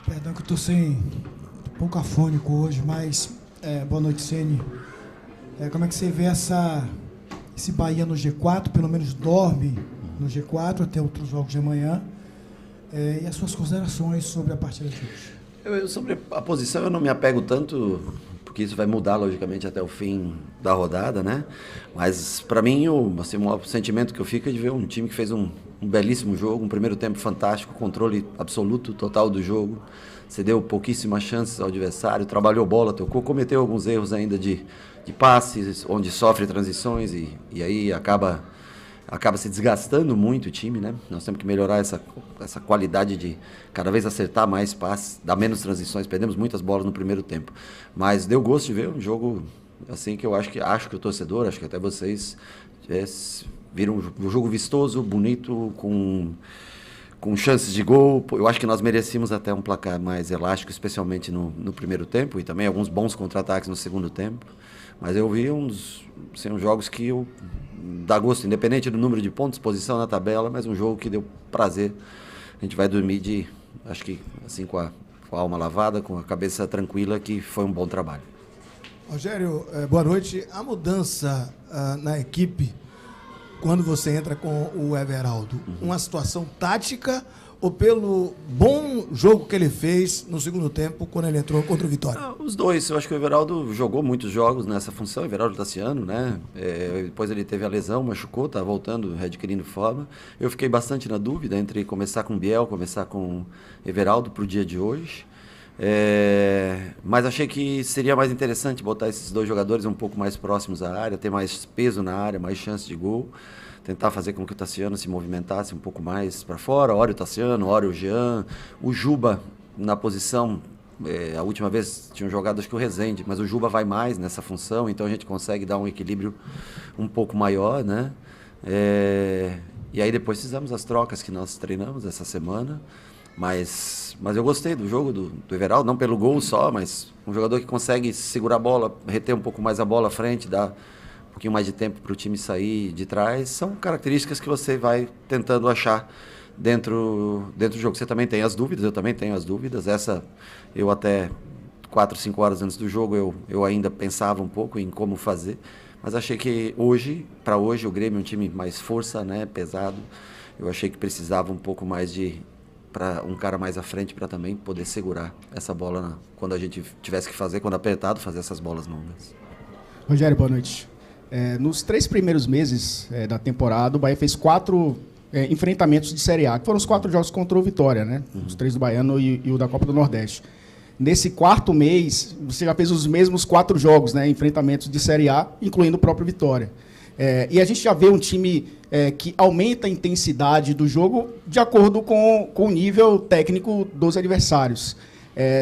Perdão que eu estou sem pouco afônico hoje, mas boa noite, Ceni. Como é que você vê esse Bahia no G4? Pelo menos dorme no G4 até outros jogos de amanhã. E as suas considerações sobre a partida de hoje? Sobre a posição eu não me apego tanto, porque isso vai mudar logicamente até o fim da rodada, né? Mas para mim o maior sentimento que eu fico é de ver um time que fez um belíssimo jogo, um primeiro tempo fantástico, controle absoluto, total do jogo, cedeu pouquíssimas chances ao adversário, trabalhou bola, tocou, cometeu alguns erros ainda de passes, onde sofre transições e aí acaba se desgastando muito o time, né? Nós temos que melhorar essa qualidade de cada vez acertar mais passes, dar menos transições, perdemos muitas bolas no primeiro tempo. Mas deu gosto de ver um jogo assim que eu acho que o torcedor, acho que até vocês viram um jogo vistoso, bonito, com chances de gol. Eu acho que nós merecíamos até um placar mais elástico, especialmente no primeiro tempo, e também alguns bons contra-ataques no segundo tempo. Mas eu vi uns jogos que dá gosto, independente do número de pontos, posição na tabela, mas um jogo que deu prazer. A gente vai dormir acho que assim com a alma lavada, com a cabeça tranquila, que foi um bom trabalho. Rogério, boa noite. A mudança na equipe, quando você entra com o Everaldo, uma situação tática ou pelo bom jogo que ele fez no segundo tempo, quando ele entrou contra o Vitória? Os dois. Eu acho que o Everaldo jogou muitos jogos nessa função, o Everaldo Tassiano, né? Depois ele teve a lesão, machucou, tá voltando, readquirindo forma. Eu fiquei bastante na dúvida entre começar com o Biel, começar com o Everaldo para o dia de hoje. Mas achei que seria mais interessante botar esses dois jogadores um pouco mais próximos à área, ter mais peso na área, mais chance de gol, tentar fazer com que o Tassiano se movimentasse um pouco mais para fora, ora o Tassiano, ora o Jean, o Juba na posição. A última vez tinham jogado acho que o Rezende, mas o Juba vai mais nessa função, então a gente consegue dar um equilíbrio um pouco maior, né? E aí depois fizemos as trocas que nós treinamos essa semana. Mas eu gostei do jogo do Everaldo, não pelo gol só, mas um jogador que consegue segurar a bola, reter um pouco mais a bola à frente, dar um pouquinho mais de tempo para o time sair de trás. São características que você vai tentando achar dentro do jogo. Você também tem as dúvidas, eu também tenho as dúvidas. Eu até 4, 5 horas antes do jogo, eu ainda pensava um pouco em como fazer, mas achei que para hoje, o Grêmio é um time mais força, né, pesado. Eu achei que precisava um pouco mais para um cara mais à frente para também poder segurar essa bola quando a gente tivesse que fazer, quando apertado, fazer essas bolas longas. Rogério, boa noite. Nos 3 primeiros meses da temporada, o Bahia fez 4 enfrentamentos de Série A, que foram os 4 jogos contra o Vitória, né? Os 3 do Baiano e o da Copa do Nordeste. Nesse 4º mês, você já fez os mesmos 4 jogos, né? Enfrentamentos de Série A, incluindo o próprio Vitória. E a gente já vê um time que aumenta a intensidade do jogo de acordo com o nível técnico dos adversários.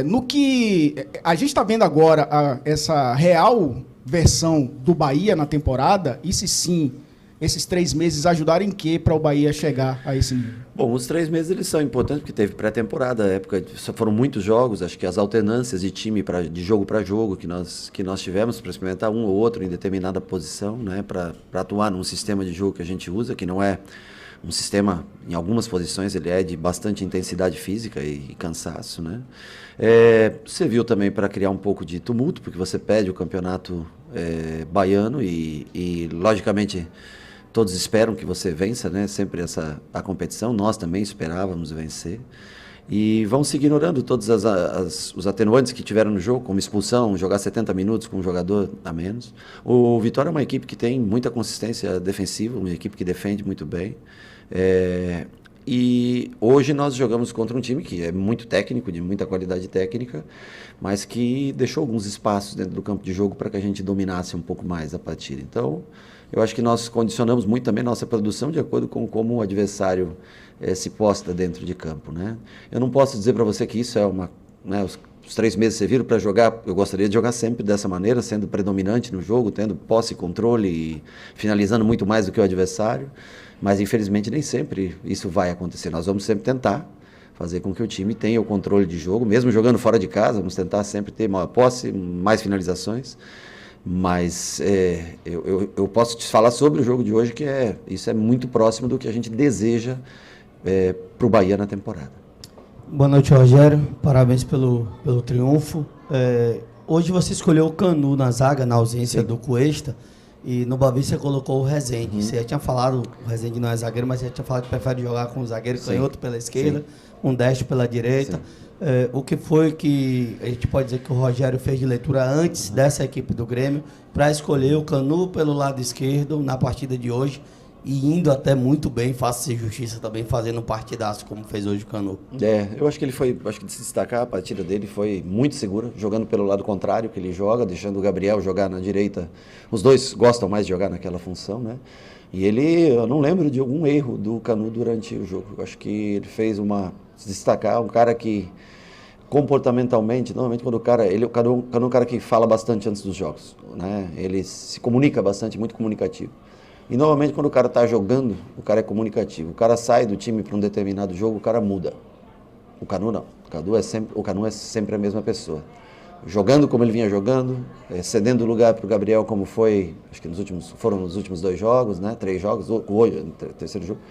No que a gente está vendo agora, essa real versão do Bahia na temporada, e se sim, esses 3 meses ajudaram em quê para o Bahia chegar a esse nível? Bom, os 3 meses eles são importantes porque teve pré-temporada, época só foram muitos jogos, acho que as alternâncias de time de jogo para jogo que nós tivemos para experimentar um ou outro em determinada posição, né, para atuar num sistema de jogo que a gente usa, que não é um sistema, em algumas posições ele é de bastante intensidade física e cansaço, né? Você viu também para criar um pouco de tumulto, porque você pede o campeonato baiano e logicamente todos esperam que você vença, né? Sempre a competição, nós também esperávamos vencer. E vão se ignorando todos os atenuantes que tiveram no jogo, como expulsão, jogar 70 minutos com um jogador a menos. O Vitória é uma equipe que tem muita consistência defensiva, uma equipe que defende muito bem. E hoje nós jogamos contra um time que é muito técnico, de muita qualidade técnica, mas que deixou alguns espaços dentro do campo de jogo para que a gente dominasse um pouco mais a partida. Então, eu acho que nós condicionamos muito também nossa produção de acordo com como o adversário se posta dentro de campo, né? Eu não posso dizer para você que isso é né, os 3 meses serviram para jogar. Eu gostaria de jogar sempre dessa maneira, sendo predominante no jogo, tendo posse e controle e finalizando muito mais do que o adversário, mas infelizmente nem sempre isso vai acontecer. Nós vamos sempre tentar fazer com que o time tenha o controle de jogo, mesmo jogando fora de casa, vamos tentar sempre ter maior posse, mais finalizações. Mas eu posso te falar sobre o jogo de hoje, que isso é muito próximo do que a gente deseja para o Bahia na temporada. Boa noite, Rogério. Parabéns pelo triunfo. Hoje você escolheu o Canu na zaga, na ausência do Cuesta, e no Bavi você colocou o Rezende. Você já tinha falado, o Rezende não é zagueiro, mas você já tinha falado que prefere jogar com o zagueiro canhoto pela esquerda, um destro pela direita. O que foi que a gente pode dizer que o Rogério fez de leitura antes dessa equipe do Grêmio para escolher o Canu pelo lado esquerdo na partida de hoje e indo até muito bem, faça-se justiça também, fazendo um partidaço como fez hoje o Canu? Eu acho que acho que de se destacar, a partida dele foi muito segura, jogando pelo lado contrário que ele joga, deixando o Gabriel jogar na direita. Os dois gostam mais de jogar naquela função, né? E eu não lembro de algum erro do Canu durante o jogo. Eu acho que ele fez se destacar, um cara que comportamentalmente, normalmente quando o Canu é um cara que fala bastante antes dos jogos, né? Ele se comunica bastante, muito comunicativo. E normalmente quando o cara está jogando, o cara é comunicativo. O cara sai do time para um determinado jogo, o cara muda. O Canu não. O Canu é sempre a mesma pessoa. Jogando como ele vinha jogando, cedendo lugar para o Gabriel como foi, acho que foram nos últimos 2 jogos, né? 3 jogos, hoje, terceiro jogo.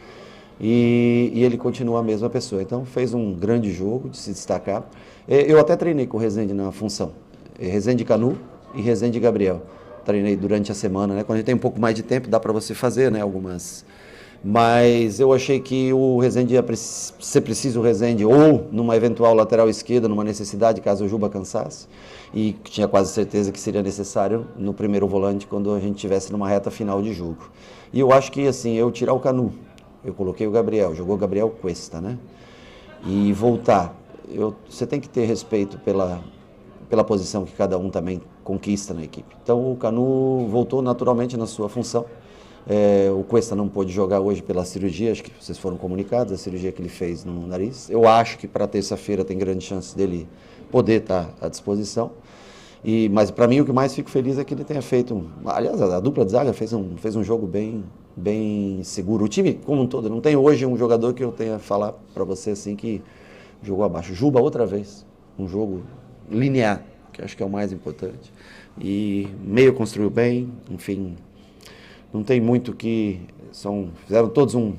E ele continua a mesma pessoa. Então fez um grande jogo de se destacar. Eu até treinei com o Rezende na função. Rezende Canu e Rezende Gabriel. Treinei durante a semana, né? Quando a gente tem um pouco mais de tempo, dá para você fazer, né? Algumas. Mas eu achei que o Rezende ia ser preciso o Rezende ou numa eventual lateral esquerda, numa necessidade, caso o Juba cansasse. E tinha quase certeza que seria necessário no primeiro volante, quando a gente estivesse numa reta final de jogo. E eu acho que, assim, eu tirar o Canu, eu coloquei o Gabriel, jogou o Gabriel Cuesta, né? E voltar. Você tem que ter respeito pela posição que cada um também conquista na equipe. Então o Canu voltou naturalmente na sua função. O Cuesta não pôde jogar hoje pela cirurgia, acho que vocês foram comunicados, a cirurgia que ele fez no nariz. Eu acho que para terça-feira tem grande chance dele poder estar à disposição. Mas para mim o que mais fico feliz é que ele tenha feito, aliás, a dupla de zaga fez um jogo bem seguro. O time como um todo, não tem hoje um jogador que eu tenha a falar para você assim que jogou abaixo. Juba outra vez, um jogo linear, que acho que é o mais importante. E meio construiu bem, enfim, não tem muito que... Fizeram todos um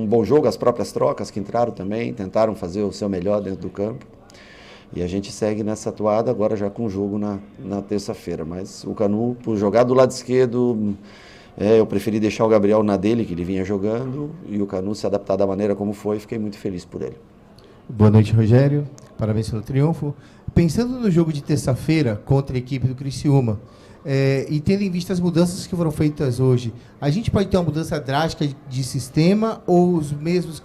bom jogo, as próprias trocas que entraram também, tentaram fazer o seu melhor dentro do campo. E a gente segue nessa atuada agora já com o jogo na terça-feira. Mas o Canu, por jogar do lado esquerdo, eu preferi deixar o Gabriel na dele, que ele vinha jogando, e o Canu se adaptar da maneira como foi, fiquei muito feliz por ele. Boa noite, Rogério. Parabéns pelo triunfo. Pensando no jogo de terça-feira contra a equipe do Criciúma, e tendo em vista as mudanças que foram feitas hoje, a gente pode ter uma mudança drástica de sistema ou os mesmos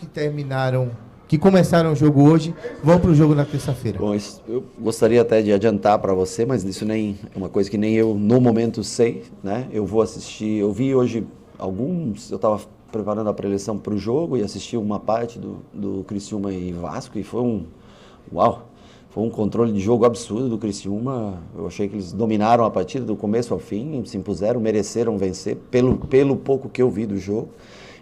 que começaram o jogo hoje vão para o jogo na terça-feira? Bom, eu gostaria até de adiantar para você, mas isso nem é uma coisa que nem eu no momento sei, né? Eu vou assistir, eu vi hoje eu estava preparando a preleção para o jogo e assisti uma parte do Criciúma e Vasco e foi um controle de jogo absurdo do Criciúma. Eu achei que eles dominaram a partida do começo ao fim, se impuseram, mereceram vencer pelo pouco que eu vi do jogo.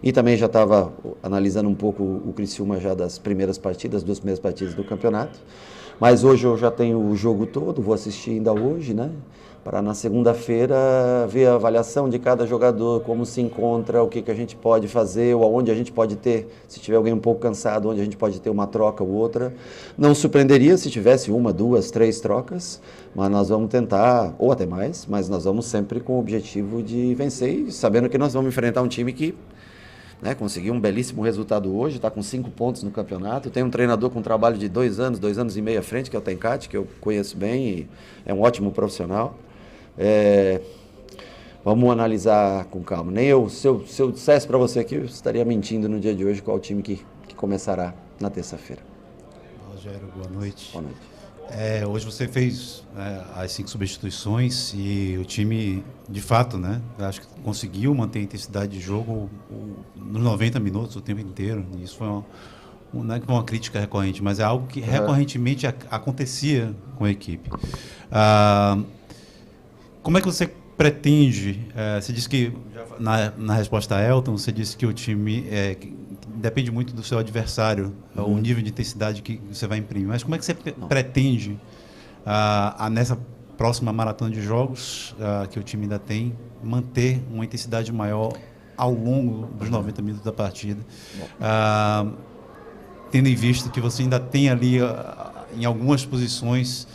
E também já estava analisando um pouco o Criciúma já das primeiras partidas, 2 primeiras partidas do campeonato. Mas hoje eu já tenho o jogo todo, vou assistir ainda hoje, né? Para na segunda-feira ver a avaliação de cada jogador, como se encontra, o que a gente pode fazer, ou aonde a gente pode ter, se tiver alguém um pouco cansado, onde a gente pode ter uma troca ou outra. Não surpreenderia se tivesse 1, 2, 3 trocas, mas nós vamos tentar, ou até mais, mas nós vamos sempre com o objetivo de vencer, e sabendo que nós vamos enfrentar um time que conseguiu um belíssimo resultado hoje, está com 5 pontos no campeonato. Tem um treinador com um trabalho de 2 anos e meio à frente, que é o Tencati, que eu conheço bem e é um ótimo profissional. Vamos analisar com calma. Se eu dissesse para você aqui, eu estaria mentindo no dia de hoje qual o time que começará na terça-feira. Rogério, boa noite. Boa noite. Hoje você fez as 5 substituições e o time, de fato, acho que conseguiu manter a intensidade de jogo nos 90 minutos, o tempo inteiro. E isso foi não é uma crítica recorrente, mas é algo que recorrentemente acontecia com a equipe. Como é que você pretende... você disse que, na resposta a Elton, você disse que o time depende muito do seu adversário, o nível de intensidade que você vai imprimir. Mas como é que você pretende, nessa próxima maratona de jogos que o time ainda tem, manter uma intensidade maior ao longo dos 90 minutos da partida? tendo em vista que você ainda tem ali, em algumas posições,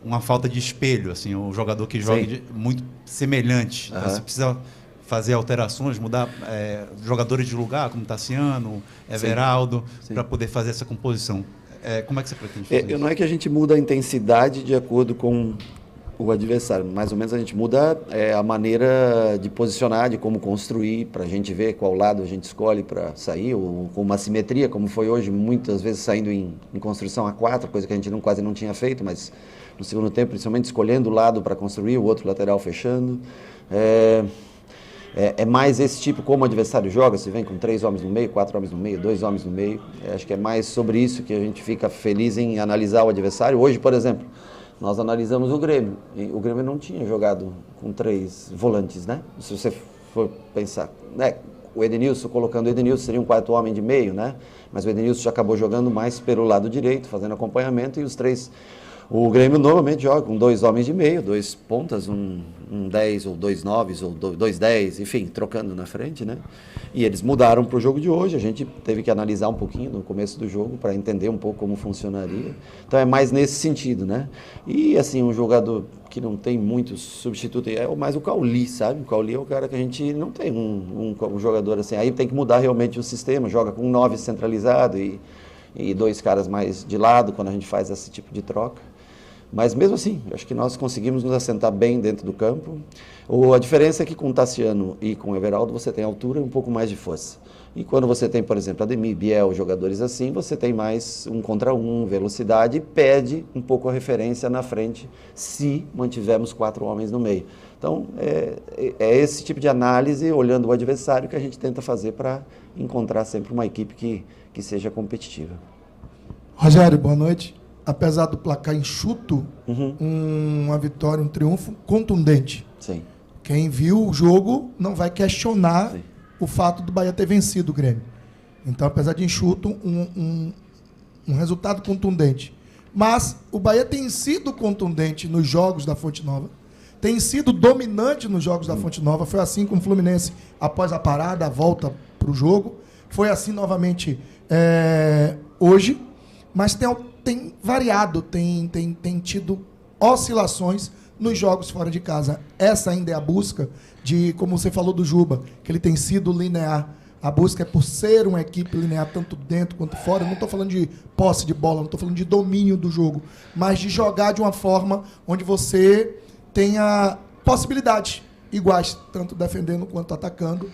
uma falta de espelho, assim, o jogador que joga muito semelhante. Então, você precisa fazer alterações, mudar jogadores de lugar, como Tassiano, Everaldo, para poder fazer essa composição. Como é que você pretende fazer isso? Não é que a gente muda a intensidade de acordo com o adversário, mais ou menos a gente muda a maneira de posicionar, de como construir, para a gente ver qual lado a gente escolhe para sair, ou com uma simetria, como foi hoje, muitas vezes saindo em construção a 4, coisa que a gente quase não tinha feito, mas no segundo tempo, principalmente escolhendo o lado para construir, o outro lateral fechando. É mais esse tipo como o adversário joga, se vem com 3 homens no meio, 4 homens no meio, 2 homens no meio. Acho que é mais sobre isso que a gente fica feliz em analisar o adversário. Hoje, por exemplo, nós analisamos o Grêmio. E o Grêmio não tinha jogado com 3 volantes, né? Se você for pensar, né? O Edenilson, colocando o Edenilson, seria um 4º homem de meio, né? Mas o Edenilson já acabou jogando mais pelo lado direito, fazendo acompanhamento, e os 3... O Grêmio normalmente joga com 2 homens de meio, 2 pontas, um 10 ou 2 9 ou 2 10, enfim, trocando na frente, né? E eles mudaram para o jogo de hoje, a gente teve que analisar um pouquinho no começo do jogo para entender um pouco como funcionaria. Então é mais nesse sentido, né? E assim, um jogador que não tem muitos substitutos, é mais o Cauli, sabe? O Cauli é o cara que a gente não tem um jogador assim, aí tem que mudar realmente o sistema, joga com 9 centralizado e 2 caras mais de lado quando a gente faz esse tipo de troca. Mas mesmo assim, acho que nós conseguimos nos assentar bem dentro do campo. A diferença é que com o Tassiano e com o Everaldo você tem altura e um pouco mais de força. E quando você tem, por exemplo, Ademir, Biel, jogadores assim, você tem mais 1 contra 1, velocidade, e perde um pouco a referência na frente se mantivermos 4 homens no meio. Então, é esse tipo de análise, olhando o adversário, que a gente tenta fazer para encontrar sempre uma equipe que seja competitiva. Rogério, boa noite. Apesar do placar enxuto, uma vitória, um triunfo contundente. Sim. Quem viu o jogo não vai questionar o fato do Bahia ter vencido o Grêmio. Então, apesar de enxuto, um resultado contundente. Mas o Bahia tem sido contundente nos jogos da Fonte Nova, tem sido dominante nos jogos da Fonte Nova. Foi assim com o Fluminense após a parada, a volta para o jogo. Foi assim novamente hoje, mas tem variado, tem tido oscilações nos jogos fora de casa. Essa ainda é a busca de, como você falou do Juba, que ele tem sido linear. A busca é por ser uma equipe linear, tanto dentro quanto fora. Eu não estou falando de posse de bola, não estou falando de domínio do jogo, mas de jogar de uma forma onde você tenha possibilidades iguais, tanto defendendo quanto atacando,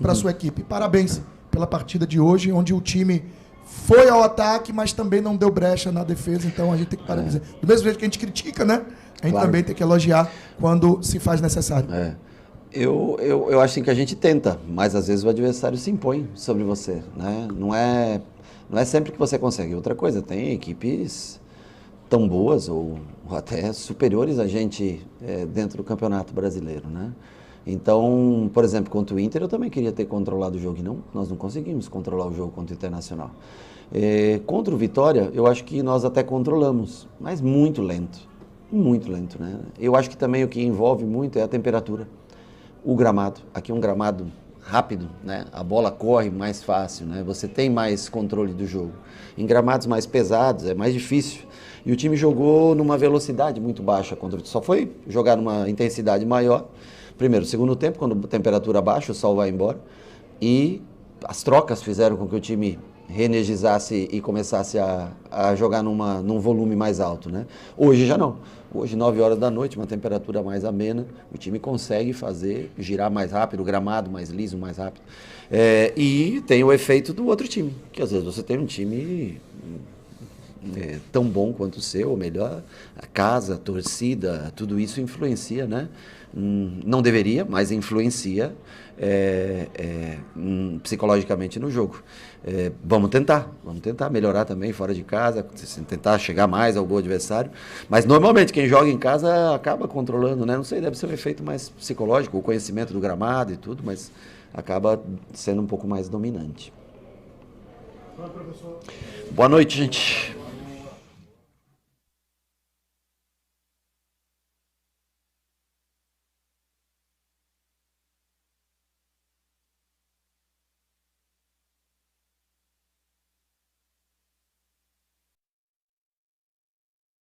para a sua equipe. Parabéns pela partida de hoje, onde o time foi ao ataque, mas também não deu brecha na defesa, então a gente tem que parar de dizer. Do mesmo jeito que a gente critica, né? A gente também tem que elogiar quando se faz necessário. Eu acho assim que a gente tenta, mas às vezes o adversário se impõe sobre você, né? Não é sempre que você consegue. Outra coisa, tem equipes tão boas ou até superiores a gente dentro do Campeonato Brasileiro, né? Então, por exemplo, contra o Inter eu também queria ter controlado o jogo e nós não conseguimos controlar o jogo contra o Internacional. Contra o Vitória, eu acho que nós até controlamos, mas muito lento, né? Eu acho que também o que envolve muito é a temperatura, o gramado. Aqui é um gramado rápido, né? A bola corre mais fácil, né? Você tem mais controle do jogo. Em gramados mais pesados é mais difícil. E o time jogou numa velocidade muito baixa, só foi jogar numa intensidade maior. Primeiro, segundo tempo, quando a temperatura baixa, o sol vai embora. E as trocas fizeram com que o time reenergizasse e começasse a jogar num volume mais alto, né? Hoje já não. Hoje, 9 horas da noite, uma temperatura mais amena, o time consegue girar mais rápido, o gramado mais liso, mais rápido. E tem o efeito do outro time, que às vezes você tem um time tão bom quanto o seu, ou melhor, a casa, a torcida, tudo isso influencia, né? Não deveria, mas influencia psicologicamente no jogo. Vamos tentar melhorar também fora de casa, tentar chegar mais ao gol adversário, mas normalmente quem joga em casa acaba controlando, né? Não sei, deve ser um efeito mais psicológico, o conhecimento do gramado e tudo, mas acaba sendo um pouco mais dominante. Boa noite, gente.